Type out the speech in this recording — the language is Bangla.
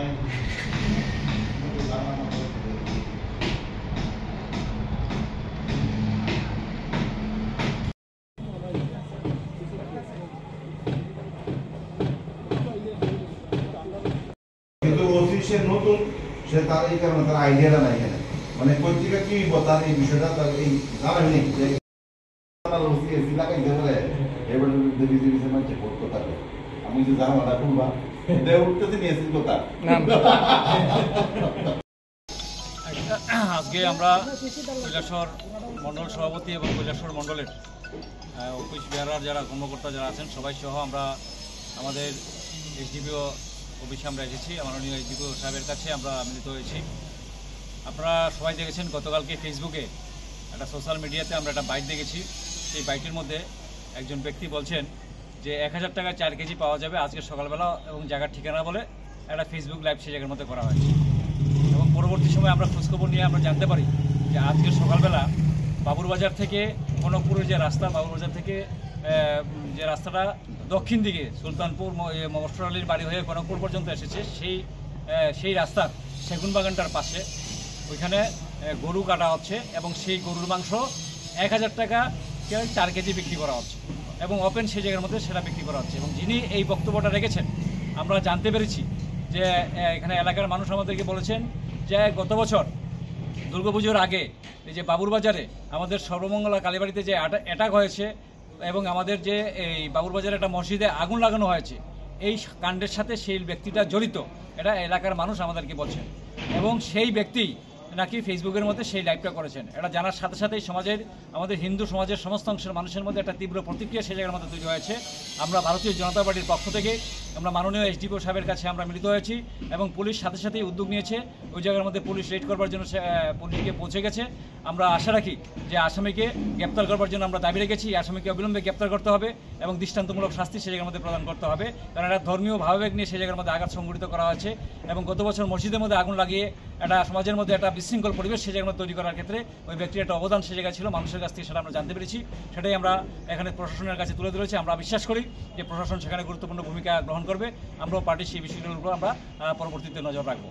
কিন্তু ওসি সে নতুন, সে তার এই কারণে তার আইডিয়াটা নাই এখানে, মানে পত্রিকা কি তার এই বিষয়টা তার এই জানা নেই যে ওসি এসি লাগাইতে বলে এবার মানুষে করতে থাকে। আমি যে জানাটা খুলবা উঠতে নিয়েছি কথা। আজকে আমরা কৈলাসহর মণ্ডল সভাপতি এবং কৈলাসহর মণ্ডলের অফিস বেয়ারার যারা কর্মকর্তা যারা আছেন সবাই সহ আমরা আমাদের এসডিপিও অফিসে আমরা এসেছি। মাননীয় এসডিপিও সাহেবের কাছে আমরা মিলিত হয়েছি। আপনারা সবাই দেখেছেন গতকালকে ফেসবুকে একটা সোশ্যাল মিডিয়াতে আমরা একটা বাইট দেখেছি। সেই বাইটের মধ্যে একজন ব্যক্তি বলছেন যে 1000 টাকায় 4 কেজি পাওয়া যাবে আজকে সকালবেলা, এবং জায়গার ঠিকানা বলে একটা ফেসবুক লাইভ সেই জায়গার মধ্যে করা হয়েছে। এবং পরবর্তী সময় আমরা খোঁজখবর নিয়ে আমরা জানতে পারি যে আজকে সকালবেলা বাবুরবাজার থেকে কনকপুরের যে রাস্তা, বাবুরবাজার থেকে যে রাস্তাটা দক্ষিণ দিকে সুলতানপুর মফস্বর আলীর বাড়ি হয়ে কনকপুর পর্যন্ত এসেছে, সেই রাস্তার সেগুন বাগানটার পাশে ওইখানে গরু কাটা হচ্ছে এবং সেই গরুর মাংস 1000 টাকা 4 কেজি বিক্রি করা হচ্ছে এবং ওপেন সেই জায়গার মধ্যে সেটা বিক্রি করা হচ্ছে। এবং যিনি এই বক্তব্যটা রেখেছেন আমরা জানতে পেরেছি যে এখানে এলাকার মানুষ আমাদেরকে বলেছেন যে গত বছর দুর্গাপুজোর আগে এই যে বাবুরবাজারে আমাদের সর্বমঙ্গলা কালীবাড়িতে যে অ্যাটাক হয়েছে এবং আমাদের যে এই বাবুরবাজারে একটা মসজিদে আগুন লাগানো হয়েছে, এই কাণ্ডের সাথে সেই ব্যক্তিটা জড়িত, এটা এলাকার মানুষ আমাদেরকে বলছেন। এবং সেই ব্যক্তি নাকি ফেসবুকের মধ্যে সেই লাইভটা করেছেন। এটা জানার সাথে সাথেই আমাদের হিন্দু সমাজের সমস্ত অংশের মানুষের মধ্যে একটা তীব্র প্রতিক্রিয়া সেই জায়গার মধ্যে তৈরি হয়েছে। আমরা ভারতীয় জনতা পার্টির পক্ষ থেকে আমরা মাননীয় এসডিপিও সাহেবের কাছে আমরা মিলিত হয়েছি এবং পুলিশ সাথে সাথেই উদ্যোগ নিয়েছে। ওই জায়গার মধ্যে পুলিশ রেড করবার জন্য পুলিশকে পৌঁছে গেছে। আমরা আশা রাখি যে আসামিকে গ্রেপ্তার করবার জন্য আমরা দাবি রেখেছি। আসামিকে অবিলম্বে গ্রেপ্তার করতে হবে এবং দৃষ্টান্তমূলক শাস্তি সেই জায়গার মধ্যে প্রদান করতে হবে, কারণ এটা ধর্মীয় ভাবাবেগ নিয়ে সেই জায়গার মধ্যে আঘাত সংঘটিত করা হয়েছে। এবং গত বছর মসজিদের মধ্যে আগুন লাগিয়ে একটা সমাজের মধ্যে একটা বিশৃঙ্খল পরিবেশ সেই জায়গার মধ্যে তৈরি করার ক্ষেত্রে ওই ব্যক্তির একটা অবদান সেই জায়গায় ছিল। মানুষের কাছ থেকে সেটা আমরা জানতে পেরেছি, সেটাই আমরা এখানে প্রশাসনের কাছে তুলে ধরেছি। আমরা বিশ্বাস করি যে প্রশাসন সেখানে গুরুত্বপূর্ণ ভূমিকা গ্রহণ করবে। আমরাও পার্টির সেই বিষয়গুলোর উপর আমরা পরবর্তীতে নজর রাখবো।